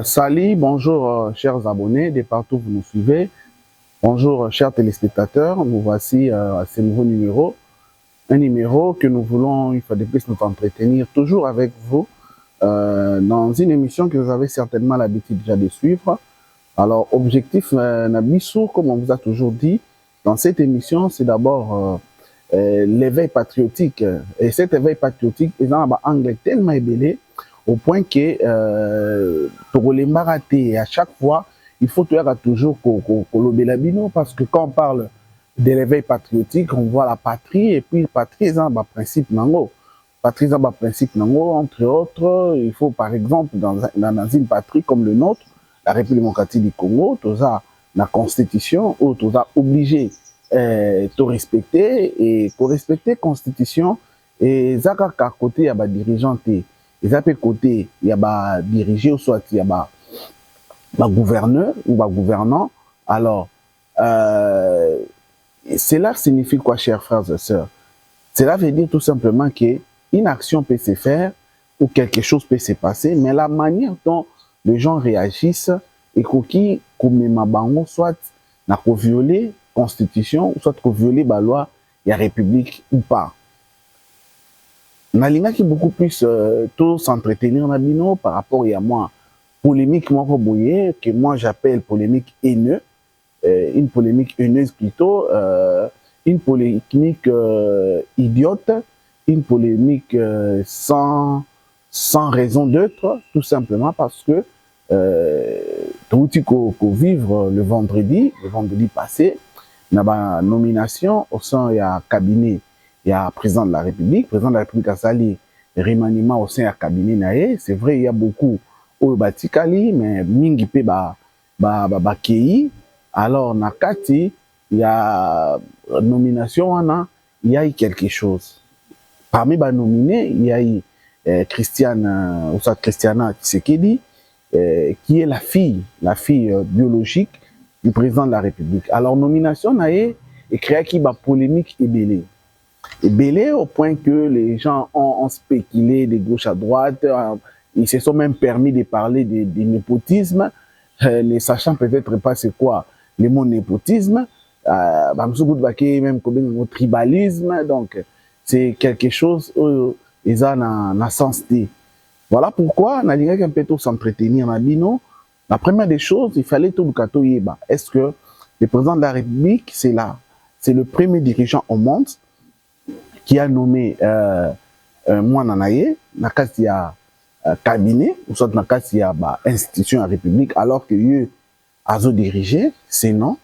Salut, bonjour chers abonnés de partout où vous nous suivez. Bonjour chers téléspectateurs, nous voici à ce nouveau numéro. Un numéro que nous voulons une fois de plus nous entretenir toujours avec vous dans une émission que vous avez certainement l'habitude déjà de suivre. Alors, objectif Nabiso, comme on vous a toujours dit, dans cette émission, c'est d'abord l'éveil patriotique. Et cet éveil patriotique est dans anglais tellement ébélé au point que pour les marathés, à chaque fois, il faut toujours Kolobelabino parce que quand on parle de l'éveil patriotique, on voit la patrie et puis patrie est un principe nango. Patrie est un principe nango, entre autres, il faut par exemple dans une patrie comme le nôtre, la République démocratique du Congo, tout ça, la constitution, ou tout ça obligé de respecter et pour respecter la constitution et ça à côté il y a des dirigeants et ça peut côté il y a des dirigeants soit il y a des gouverneurs ou des gouvernants. Alors cela signifie quoi, chers frères et sœurs? Cela veut dire tout simplement que une action peut se faire ou quelque chose peut se passer, mais la manière dont les gens réagissent et qui comme soit n'a pas violé constitution soit qu'on violer la loi de la République ou pas. Nalinga qui beaucoup plus tout s'entretenir na bino par rapport à moi polémique moi que moi j'appelle polémique haineuse, une polémique haineuse plutôt, une polémique idiote, une polémique sans raison d'être, tout simplement parce que tout qu'on vivre le vendredi passé, il y a une nomination au sein du cabinet, il y a président de la République a sali remaniement au sein du cabinet. C'est vrai, il y a beaucoup au batikali, mais mingi pe ba kei. Alors, nakati, il y a nomination, il y a eu quelque chose. Parmi les nominés, il y a eu Christiana Tshisekedi, qui est la fille biologique du président de la République. Alors, nomination a été créée qui a polémique et belé au point que les gens ont spéculé de gauche à droite. Ils se sont même permis de parler de népotisme, ne sachant peut-être pas c'est quoi le mot népotisme. Même comme tribalisme. Donc, c'est quelque chose où ils ont un sens de. Voilà pourquoi on a dit qu'un peu tout s'entretenir dans bino. La première des choses, il fallait tout le cateau yeba. Est-ce que le président de la République, c'est là, c'est le premier dirigeant au monde qui a nommé moi Nanaye, nakasi ya cabinet, ou soit nakasi ya institution à République, alors que eux a dirigé, c'est non.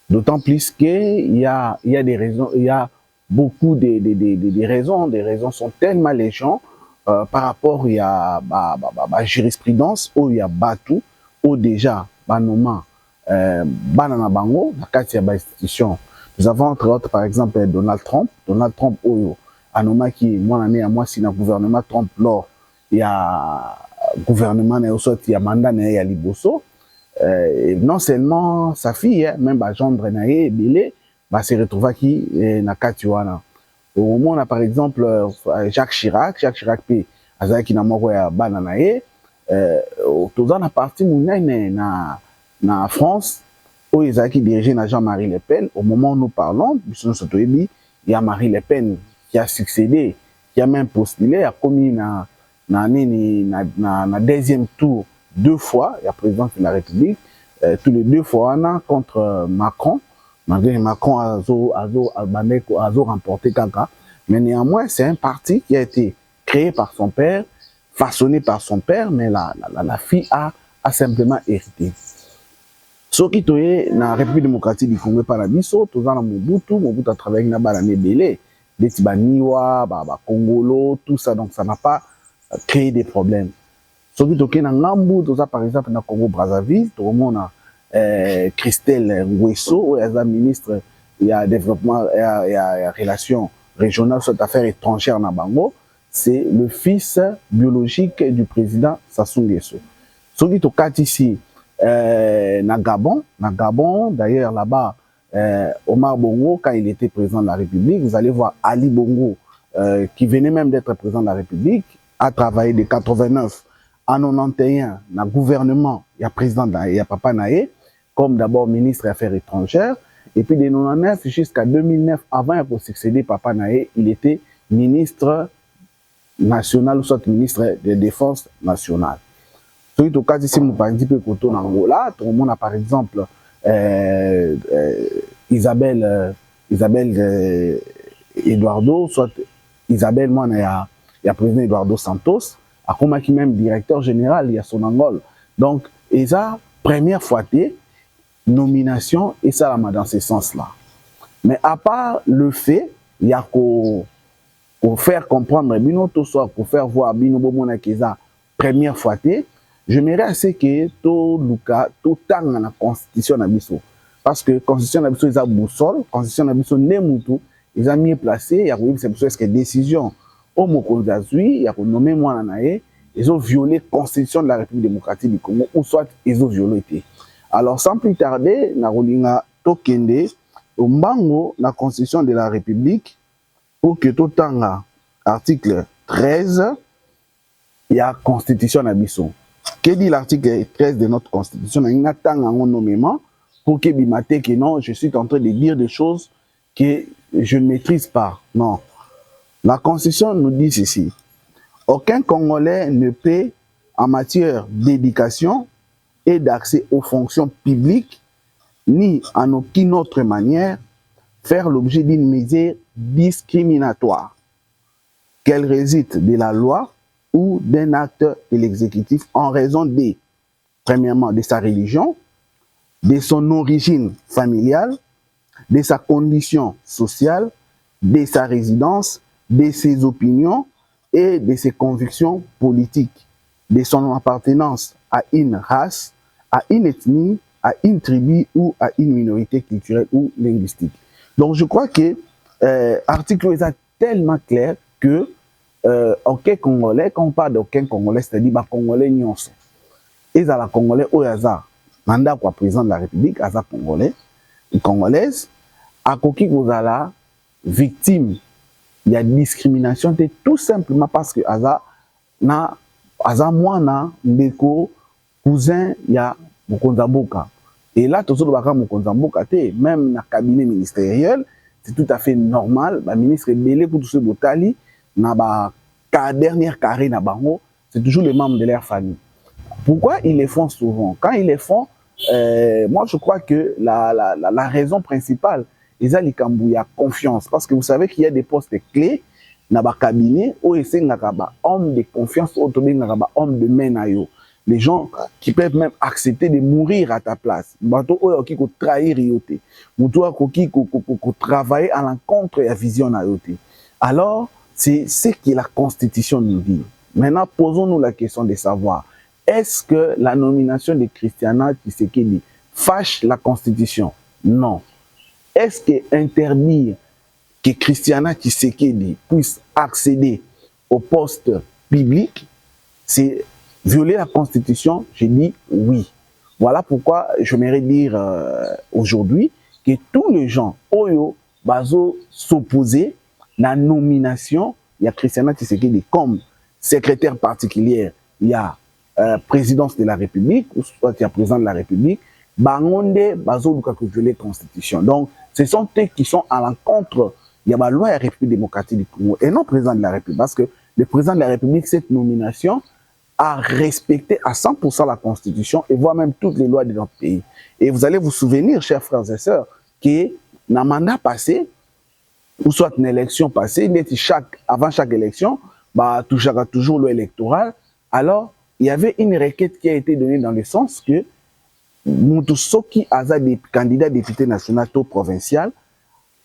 D'autant plus qu'il y a des raisons, il y a beaucoup de raisons. Des raisons sont tellement légion par rapport à la jurisprudence où il y a batou, où déjà, banoma, banana bango, la carte de l'institution. Nous avons entre autres, par exemple, Donald Trump, où anoma qui, moi, l'année à moi, si le gouvernement Trump, lors, il y a gouvernement, il y a mandat, il y a liboso. Non seulement sa fille, même gendre nae belé, se retrouva qui na katiwana. Au moment on a par exemple Jacques Chirac pe azaki na moko ya bana nae, toza na parti munene na France où ezaki dirigé na Jean-Marie Le Pen. Au moment où nous parlons, il y a Marie Le Pen qui a succédé, qui a même postulé, a commis na deuxième tour 2 fois, il y a président de la République, tous les 2 fois contre Macron. Malgré Macron a remporté Kaka. Mais néanmoins, c'est un parti qui a été créé par son père, façonné par son père, mais la fille a simplement hérité. Ce qui est dans la République démocratique du Congo par la biso, tout ça dans Mobutu a travaillé dans la Belé, des Tibaniwa, Congolo, tout ça, donc ça n'a pas créé des problèmes. Ce qui est dans Ngambu, tout ça par exemple dans Congo Brazzaville, tout le monde a Christelle Nguesso, elle est ministre il y a développement, il y a relations régionales sur affaires étrangères na Bango, c'est le fils biologique du président Sassou Nguesso. Ce qui est ici na Gabon, d'ailleurs là-bas, Omar Bongo, quand il était président de la République, vous allez voir Ali Bongo, qui venait même d'être président de la République, a travaillé de 89 en 91, dans le gouvernement, il y a président, il y a Papa Naé, comme d'abord ministre des Affaires étrangères. Et puis de 1999 jusqu'à 2009, avant de succéder Papa Naé, il était ministre national, ou soit ministre de Défense nationale. Tout au cas ici, par exemple, côté en Angola, tout le monde a par exemple Isabelle Eduardo, soit Isabelle, moi, il y a président Eduardo Santos, à comme qui même directeur général, il y a son Angola. Donc, et ça, première fois, nomination, et ça, là, dans ce sens-là. Mais à part le fait, il y a qu'au faire comprendre, soit pour faire voir Bino Bomona Keza, première fois, j'aimerais assez que tout Luka, tout temps dans la constitution d'Abisso. Parce que la constitution d'Abisso, ils ont boussole, la constitution d'Abisso, Nemutu, ils ont mieux placé, il y a une décision au Mokonzazui, il y a nommé moi Nanae, ils ont violé la constitution de la République démocratique du Congo, ou soit ils ont violé. Alors, sans plus tarder, na rolinga tokende, au mbango, la constitution de la République, pour que tout temps, article 13, il y a constitution d'Abisso. Que dit l'article 13 de notre constitution? Il y a un nommément pour que Bimate que non, je suis en train de dire des choses que je ne maîtrise pas. Non. La constitution nous dit ceci. Aucun Congolais ne peut, en matière d'éducation et d'accès aux fonctions publiques, ni en aucune autre manière, faire l'objet d'une mesure discriminatoire, qu'elle réside de la loi ou d'un acte de l'exécutif en raison de, premièrement, de sa religion, de son origine familiale, de sa condition sociale, de sa résidence, de ses opinions et de ses convictions politiques, de son appartenance à une race, à une ethnie, à une tribu ou à une minorité culturelle ou linguistique. Donc je crois que l'article est tellement clair que aucun Congolais, quand on parle d'aucun Congolais, c'est-à-dire bah, Congolais nyonso. Et ça la Congolais au hasard, mandat quoi président de la République, hasard Congolais, ou Congolaise, à koki kozala victime, il y a discrimination, tout simplement parce que hasard mwana ndeko cousin il y a Mokonzamboka. Et là tout ça baka Mokonzamboka te, même dans le cabinet ministériel, c'est tout à fait normal, le ministre belé pour tout ce botali na ba dernière carré na bango, c'est toujours les membres de leur famille. Pourquoi ils les font souvent? Quand ils les font, moi je crois que la raison principale, ils ont la confiance. Parce que vous savez qu'il y a des postes clés dans le cabinet où ils sont hommes de confiance, hommes de main. Les gens qui peuvent même accepter de mourir à ta place. Qui peuvent trahir, qui peuvent travailler à l'encontre de la vision. Alors, c'est ce que la Constitution nous dit. Maintenant, posons-nous la question de savoir, est-ce que la nomination de Christiana Tshisekedi fâche la Constitution? Non. Est-ce que interdire que Christiana Tshisekedi puisse accéder au poste public, c'est violer la Constitution? Je dis oui. Voilà pourquoi j'aimerais dire aujourd'hui que tous les gens oyo bazo s'opposer la nomination, il y a Christiana Tshisekedi comme secrétaire particulière, il y a présidence de la République, ou soit il y a président de la République, bangonde bazo luka que violer la Constitution. Donc, ce sont eux qui sont à l'encontre, il y a la loi de la République démocratique du Congo, et non président de la République, parce que le président de la République, cette nomination, a respecté à 100% la Constitution, et voire même toutes les lois de notre pays. Et vous allez vous souvenir, chers frères et sœurs, que dans le mandat passé, ou soit une élection passée, avant chaque élection, bah, toujours l'électoral. Alors, il y avait une requête qui a été donnée dans le sens que Moutousoki Aza des candidats députés nationaux ou provincial,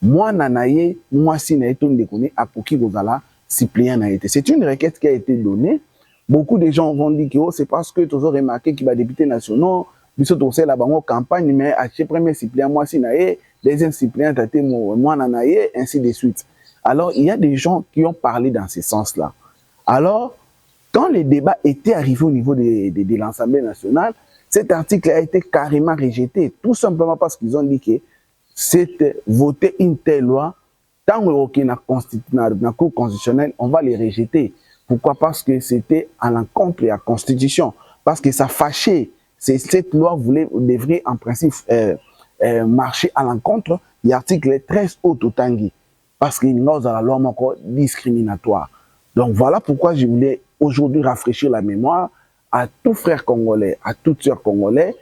moi nanaye, moi si naye ton déconné, à Koki Gozala, suppléant n'a été. C'est une requête qui a été donnée. Beaucoup de gens vont dire que oh, c'est parce que tu as remarqué qu'il va député nationaux, bisous tu la bango campagne, mais à chaque premier suppléant, moi si naye, deuxième suppléant, moi nanaye, ainsi de suite. Alors, il y a des gens qui ont parlé dans ce sens-là. Alors, quand les débats étaient arrivés au niveau de l'Assemblée nationale, cet article a été carrément rejeté, tout simplement parce qu'ils ont dit que c'est voter une telle loi, tant qu'il y a la Cour constitutionnelle, on va les rejeter. Pourquoi? Parce que c'était à l'encontre de la Constitution. Parce que ça fâchait. Cette loi devrait en principe marcher à l'encontre de l'article 13 Ototangi. Parce qu'il y a la loi encore discriminatoire. Donc voilà pourquoi je voulais aujourd'hui rafraîchir la mémoire à tous frères congolais, à toutes sœurs congolais,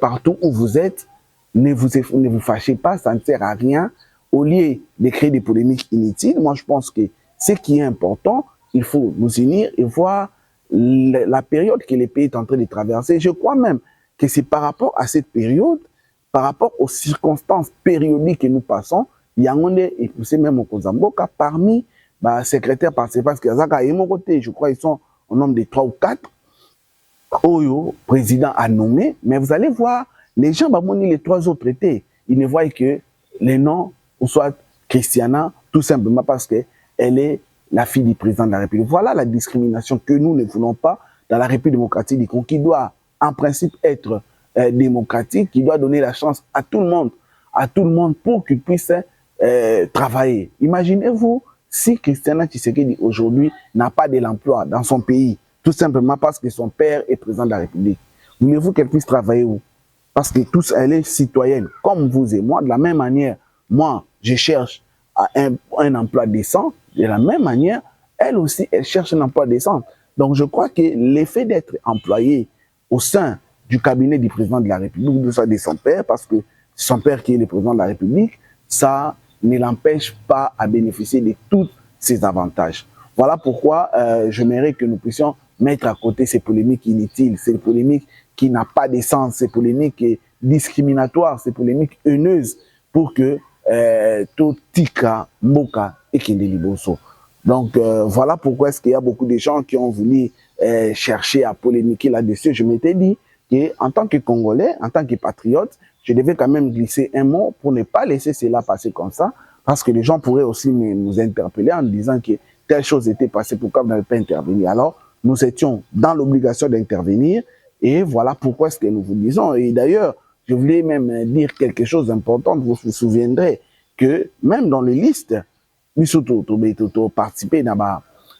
partout où vous êtes, ne vous fâchez pas, ça ne sert à rien. Au lieu de créer des polémiques inutiles, moi je pense que ce qui est important, il faut nous unir et voir la période que le pays est en train de traverser. Je crois même que c'est par rapport à cette période, par rapport aux circonstances périodiques que nous passons, il y a un et poussé même au Kozamboka parmi secrétaires participants, parce que je crois qu'ils sont au nombre de 3 ou 4, Oyo, président a nommé, mais vous allez voir, les gens, les 3 autres traités, ils ne voient que les noms, ou soit Christiana, tout simplement parce qu'elle est la fille du président de la République. Voilà la discrimination que nous ne voulons pas dans la République démocratique du Congo, qui doit en principe être démocratique, qui doit donner la chance à tout le monde pour qu'il puisse travailler. Imaginez-vous si Christiana Tshisekedi aujourd'hui n'a pas de l'emploi dans son pays, tout simplement parce que son père est président de la République. Voulez-vous qu'elle puisse travailler où? Parce que tous, elle est citoyenne, comme vous et moi. De la même manière, moi, je cherche un emploi décent. De la même manière, elle aussi, elle cherche un emploi décent. Donc, je crois que l'effet d'être employé au sein du cabinet du président de la République, de son père, parce que son père qui est le président de la République, ça ne l'empêche pas à bénéficier de tous ses avantages. Voilà pourquoi j'aimerais que nous puissions mettre à côté ces polémiques inutiles, ces polémiques qui n'ont pas de sens, ces polémiques discriminatoires, ces polémiques haineuses, pour que tout tika, moka et kindeliboso. Donc voilà pourquoi est-ce qu'il y a beaucoup de gens qui ont voulu chercher à polémiquer là-dessus. Je m'étais dit qu'en tant que Congolais, en tant que patriote, je devais quand même glisser un mot pour ne pas laisser cela passer comme ça, parce que les gens pourraient aussi nous interpeller en disant que telle chose était passée, pourquoi vous n'avez pas intervenu? Alors, nous étions dans l'obligation d'intervenir, et voilà pourquoi est-ce que nous vous disons. Et d'ailleurs, je voulais même dire quelque chose d'important, vous vous souviendrez que même dans les listes, participer dans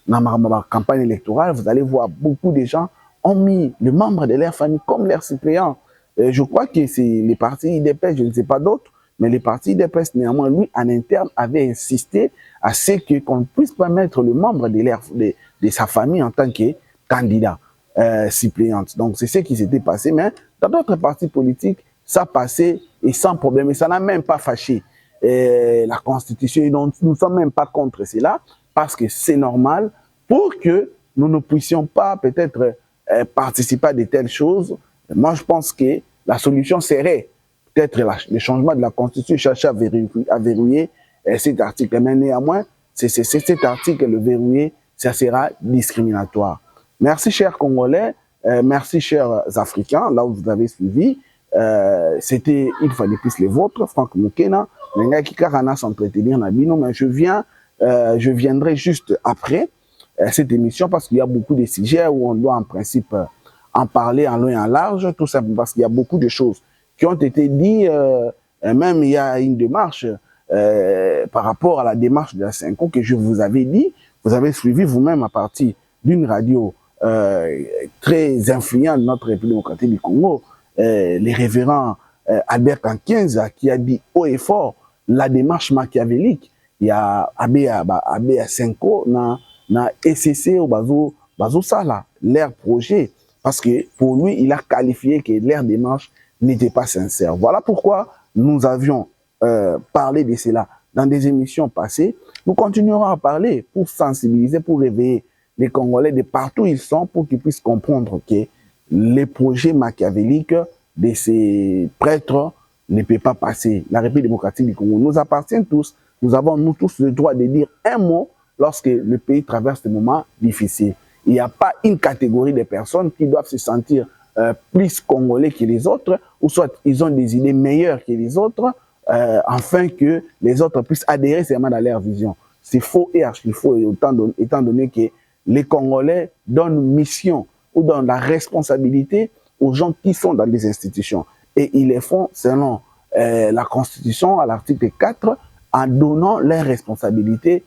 la campagne électorale, vous allez voir beaucoup de gens ont mis le membre de leur famille comme leur suppléant. Je crois que c'est les partis IDPS, je ne sais pas d'autres, mais les partis IDPS, néanmoins, lui, en interne, avait insisté à ce qu'on ne puisse pas mettre le membre de sa famille en tant que candidat suppléante. Donc, c'est ce qui s'était passé. Mais dans d'autres partis politiques, ça passait et sans problème. Et ça n'a même pas fâché la Constitution. Et donc, nous ne sommes même pas contre cela parce que c'est normal pour que nous ne puissions pas peut-être participer à de telles choses. Moi, je pense que la solution serait peut-être le changement de la Constitution, chercher à verrouiller cet article. Mais néanmoins, cet article, le verrouiller, ça sera discriminatoire. Merci, chers Congolais. Merci, chers Africains, là où vous avez suivi. C'était une fois de plus les vôtres, Franck Mukena. Mais je viendrai juste après cette émission parce qu'il y a beaucoup de sujets où on doit en principe en parler en long et en large, tout simplement parce qu'il y a beaucoup de choses qui ont été dites. Même il y a une démarche par rapport à la démarche de la Cinco que je vous avais dit. Vous avez suivi vous-même à partir d'une radio très influente de notre République démocratique du Congo, les révérends Albert Kankienza, qui a dit haut et fort la démarche machiavélique. Il y a Abbé Cinco na SCC au Bazo Sala, leur projet, parce que pour lui, il a qualifié que leur démarche n'était pas sincère. Voilà pourquoi nous avions parlé de cela dans des émissions passées. Nous continuerons à parler pour sensibiliser, pour réveiller les Congolais de partout où ils sont, pour qu'ils puissent comprendre que les projets machiavéliques de ces prêtres ne peuvent pas passer. La République démocratique du Congo nous appartient tous. Nous avons, nous tous, le droit de dire un mot lorsque le pays traverse des moments difficiles. Il n'y a pas une catégorie de personnes qui doivent se sentir plus congolais que les autres, ou soit ils ont des idées meilleures que les autres, afin que les autres puissent adhérer seulement dans leur vision. C'est faux et archi faux, étant donné que les Congolais donnent mission ou donnent la responsabilité aux gens qui sont dans les institutions. Et ils les font selon la Constitution, à l'article 4, en donnant leurs responsabilités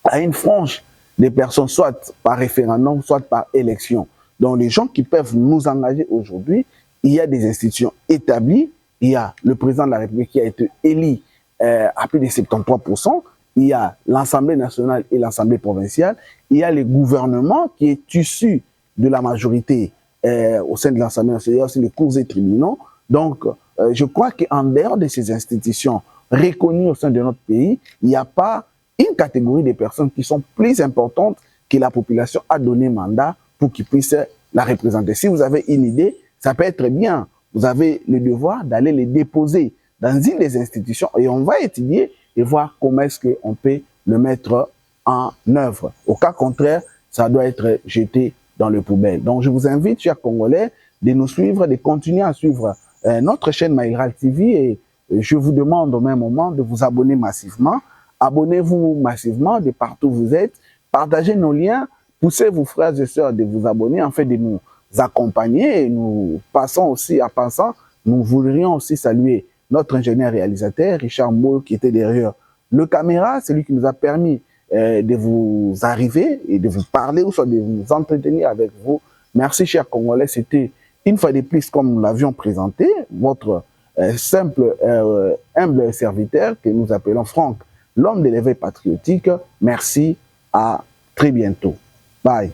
à une frange des personnes, soit par référendum, soit par élection. Donc les gens qui peuvent nous engager aujourd'hui, il y a des institutions établies, il y a le président de la République qui a été élu à plus de 73%, il y a l'Assemblée nationale et l'Assemblée provinciale, il y a le gouvernement qui est issu de la majorité au sein de l'Assemblée nationale, il y a aussi les cours et tribunaux. Donc, je crois qu'en dehors de ces institutions reconnues au sein de notre pays, il n'y a pas une catégorie de personnes qui sont plus importantes que la population a donné mandat pour qu'ils puissent la représenter. Si vous avez une idée, ça peut être bien. Vous avez le devoir d'aller les déposer dans une des institutions et on va étudier et voir comment est-ce qu'on peut le mettre en œuvre. Au cas contraire, ça doit être jeté dans le poubelle. Donc, je vous invite, chers Congolais, de nous suivre, de continuer à suivre notre chaîne Maïral TV et je vous demande au même moment de vous abonner massivement. Abonnez-vous massivement de partout où vous êtes. Partagez nos liens. Poussez vos frères et sœurs de vous abonner afin de nous accompagner. Et nous passons aussi à passant. Nous voudrions aussi saluer notre ingénieur réalisateur, Richard Mbo, qui était derrière le caméra. C'est lui qui nous a permis de vous arriver et de vous parler ou soit de vous entretenir avec vous. Merci, chers Congolais. C'était une fois de plus, comme nous l'avions présenté, votre simple, humble serviteur que nous appelons Franck, l'homme de l'éveil patriotique. Merci, à très bientôt. Bye.